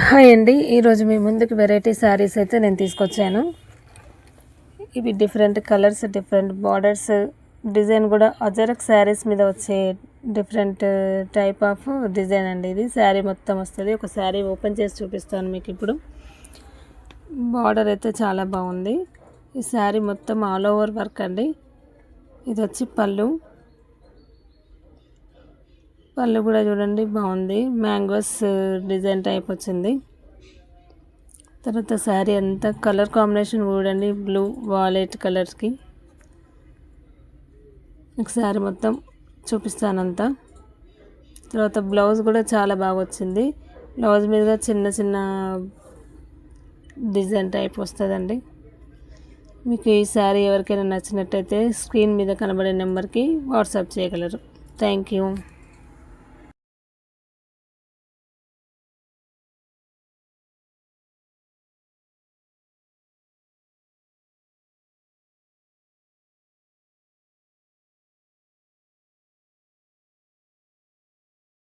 Hi అండి, ఈరోజు మీ ముందుకు వెరైటీ శారీస్ అయితే నేను తీసుకొచ్చాను. ఇవి different colours, different borders, design కూడా అజరక్ శారీస్ మీద వచ్చే డిఫరెంట్ టైప్ ఆఫ్ డిజైన్ అండి. ఇది శారీ మొత్తం వస్తుంది. ఒక శారీ ఓపెన్ చేసి చూపిస్తాను మీకు ఇప్పుడు. బార్డర్ అయితే చాలా బాగుంది. ఈ శారీ మొత్తం ఆల్ ఓవర్ వర్క్ అండి. ఇది వచ్చి పళ్ళు కూడా చూడండి బాగుంది. మ్యాంగోస్ డిజైన్ టైప్ వచ్చింది. తర్వాత శారీ అంతా కలర్ కాంబినేషన్ చూడండి, బ్లూ వాలెట్ కలర్స్కి. శారీ మొత్తం చూపిస్తానంతా. తర్వాత బ్లౌజ్ కూడా చాలా బాగా వచ్చింది. బ్లౌజ్ మీద చిన్న చిన్న డిజైన్ టైప్ వస్తుందండి. మీకు ఈ శారీ ఎవరికైనా నచ్చినట్టయితే స్క్రీన్ మీద కనబడే నెంబర్కి వాట్సాప్ చేయగలరు. Thank you.